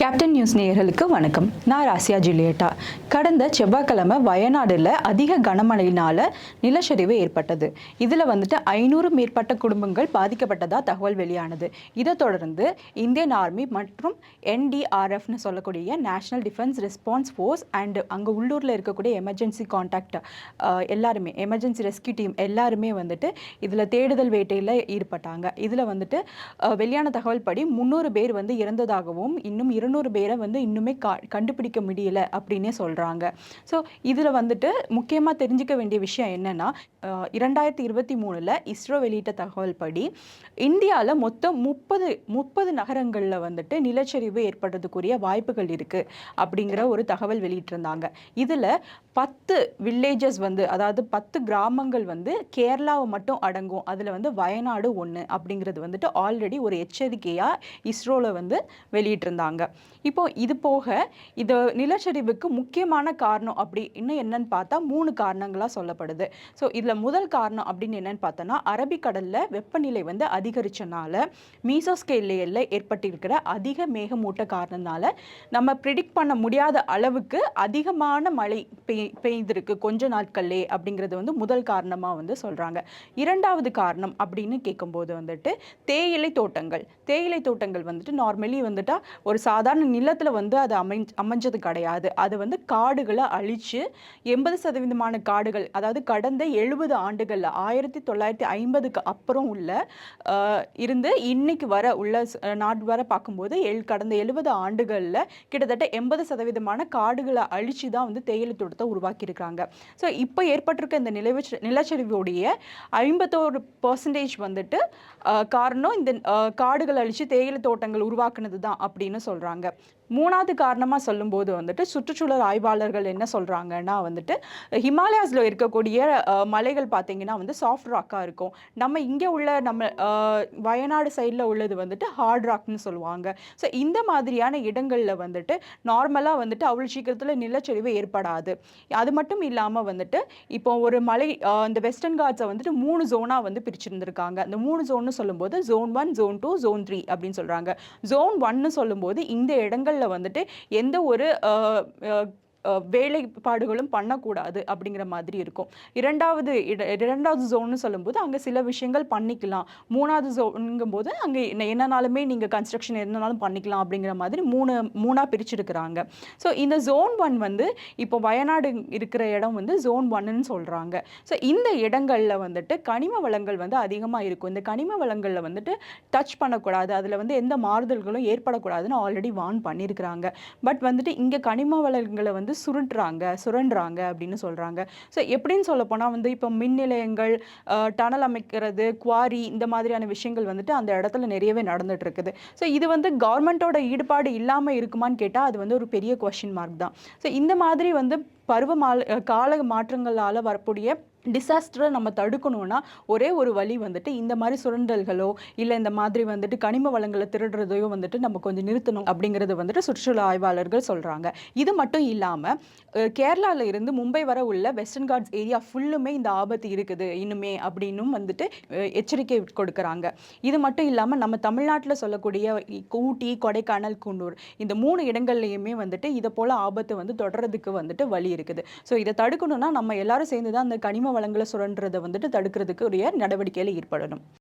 Captain news நேயர்களுக்கு வணக்கம். நான் ராசியா ஜூலியட்டா. கடந்த செவ்வாய்க்கிழமை வயநாடுல அதிக கனமழையினால நிலச்சரிவு ஏற்பட்டது. இதில் 500 மேற்பட்ட குடும்பங்கள் பாதிக்கப்பட்டதா தகவல் வெளியானது. இதை தொடர்ந்து இந்தியன் ஆர்மி மற்றும் NDRFன்னு சொல்லக்கூடிய national defence response force and அங்கே உள்ளூரில் இருக்கக்கூடிய எமர்ஜென்சி கான்டாக்ட் எல்லாருமே எமர்ஜென்சி ரெஸ்கியூ டீம் எல்லாருமே இதில் தேடுதல் வேட்டையில் ஈடுபட்டாங்க. இதில் வெளியான தகவல் படி 300 பேர் இறந்ததாகவும் இன்னும் 200 பேரை இன்னுமே கண்டுபிடிக்க முடியல அப்படின்னே சொல்கிறாங்க. ஸோ இதில் முக்கியமாக தெரிஞ்சுக்க வேண்டிய விஷயம் என்னென்னா 2023 இஸ்ரோ வெளியிட்ட தகவல் படி இந்தியாவில் மொத்தம் 30 நகரங்களில் நிலச்சரிவு ஏற்படுறதுக்குரிய வாய்ப்புகள் இருக்குது அப்படிங்கிற ஒரு தகவல் வெளியிட்டிருந்தாங்க. இதில் 10 வில்லேஜஸ் அதாவது 10 கிராமங்கள் கேரளாவை மட்டும் அடங்கும். அதில் வயநாடு ஒன்று அப்படிங்கிறது ஆல்ரெடி ஒரு எச்சரிக்கையாக இஸ்ரோவில் வெளியிட்டிருந்தாங்க. இப்போ இது போக இது நிலச்சரிவுக்கு முக்கியமான காரணம் அப்படி இன்னும் என்னன்னு பார்த்தா 3 காரணங்களாக சொல்லப்படுது. ஸோ இதில் முதல் காரணம் அப்படின்னு என்னன்னு பார்த்தோன்னா அரபிக்கடலில் வெப்பநிலை அதிகரிச்சனால மீசோஸ்கேல் லேயரில் ஏற்பட்டிருக்கிற அதிக மேகமூட்ட காரணத்தினால நம்ம ப்ரிடிக்ட் பண்ண முடியாத அளவுக்கு அதிகமான மழை பெய்திருக்கு கொஞ்ச நாட்கள்லே அப்படிங்கிறது முதல் காரணமாக சொல்கிறாங்க. இரண்டாவது காரணம் அப்படின்னு கேட்கும்போது தேயிலை தோட்டங்கள் நார்மலி ஒரு சாதாரண நிலத்தில் அது அமைஞ்சது கிடையாது. அது காடுகளை அழித்து 80% காடுகள், அதாவது கடந்த 70 ஆண்டுகளில் 1950க்கு அப்புறம் உள்ள இருந்து இன்னைக்கு வர உள்ள நாடு வர பார்க்கும்போது கடந்த 70 ஆண்டுகளில் கிட்டத்தட்ட 80% காடுகளை அழித்து தான் தேயிலை தோட்டத்தை உருவாக்கியிருக்காங்க. ஸோ இப்போ ஏற்பட்டிருக்க இந்த நிலச்சரிவுடைய 51% காரணம் இந்த காடுகள் அழித்து தேயிலை தோட்டங்கள் உருவாக்குனது தான் அப்படின்னு சொல்கிறாங்க. மூணாவது காரணமாக சொல்லும்போது சுற்றுச்சூழல் ஆய்வாளர்கள் என்ன சொல்கிறாங்கன்னா ஹிமாலயாஸில் இருக்கக்கூடிய மலைகள் பார்த்தீங்கன்னா சாஃப்ட் ராக்காக இருக்கும். நம்ம இங்கே உள்ள நம்ம வயநாடு சைடில் உள்ளது ஹார்ட் ராக்னு சொல்லுவாங்க. ஸோ இந்த மாதிரியான இடங்களில் நார்மலாக அவ்வளோ சீக்கிரத்தில் நிலச்சரிவு ஏற்படாது. அது மட்டும் இல்லாமல் இப்போ ஒரு மலை இந்த வெஸ்டர்ன் காட்ஸை 3 ஜோனாக பிரிச்சிருந்திருக்காங்க. அந்த 3 ஜோன்னு சொல்லும்போது Zone 1, Zone 2, Zone 3 அப்படின்னு சொல்கிறாங்க. Zone 1 சொல்லும்போது இந்த இடங்கள் எந்த ஒரு வேலைப்பாடுகளும் பண்ணக்கூடாது அப்படிங்கிற மாதிரி இருக்கும். இரண்டாவது ஜோன்னு சொல்லும்போது அங்கே சில விஷயங்கள் பண்ணிக்கலாம். மூணாவது ஜோனுங்கும் போது அங்கே என்னன்னாலுமே நீங்கள் கன்ஸ்ட்ரக்ஷன் என்னன்னாலும் பண்ணிக்கலாம் அப்படிங்கிற மாதிரி மூணாக பிரிச்சிருக்கிறாங்க. ஸோ இந்த Zone 1 இப்போ வயநாடு இருக்கிற இடம் Zone 1ன்னு சொல்கிறாங்க. ஸோ இந்த இடங்களில் கனிம வளங்கள் அதிகமாக இருக்கும். இந்த கனிம வளங்களில் டச் பண்ணக்கூடாது, அதில் எந்த மாறுதல்களும் ஏற்படக்கூடாதுன்னு ஆல்ரெடி வார்ன் பண்ணியிருக்கிறாங்க. பட் இங்கே கனிம வளங்களை சுரண்டுறாங்க அப்படின்னு சொல்கிறாங்க. ஸோ எப்படின்னு சொல்ல போனால் இப்போ மின் நிலையங்கள், டனல் அமைக்கிறது, குவாரி, இந்த மாதிரியான விஷயங்கள் அந்த இடத்துல நிறையவே நடந்துட்டு இருக்குது. ஸோ இது கவர்மெண்ட்டோட ஈடுபாடு இல்லாமல் இருக்குமான்னு கேட்டால் அது ஒரு பெரிய கொஸ்டின் மார்க் தான். ஸோ இந்த மாதிரி கால மாற்றங்களால் வரக்கூடிய டிசாஸ்டரை நம்ம தடுக்கணும்னா ஒரே ஒரு வழி இந்த மாதிரி சுரண்டல்களோ இல்லை இந்த மாதிரி கனிம வளங்களை திருடுறதையோ நம்ம கொஞ்சம் நிறுத்தணும் அப்படிங்கிறது சுற்றுச்சூழல் ஆய்வாளர்கள் சொல்கிறாங்க. இது மட்டும் இல்லாமல் கேரளாவில் இருந்து மும்பை வர உள்ள வெஸ்டர்ன் காட்ஸ் ஏரியா ஃபுல்லுமே இந்த ஆபத்து இருக்குது இன்னுமே அப்படின்னும் எச்சரிக்கை கொடுக்குறாங்க. இது மட்டும் இல்லாமல் நம்ம தமிழ்நாட்டில் சொல்லக்கூடிய ஊட்டி, கொடைக்கானல், குன்னூர் இந்த 3 இடங்கள்லையுமே இதை போல் ஆபத்து தொடர்றதுக்கு வழி இருக்குது. ஸோ இதை தடுக்கணும்னா நம்ம எல்லாரும் சேர்ந்து தான் அந்த கனிம வளங்களை சுரண்டுறதை தடுக்கிறதுக்கு உரிய நடவடிக்கையில் ஈடுபடணும்.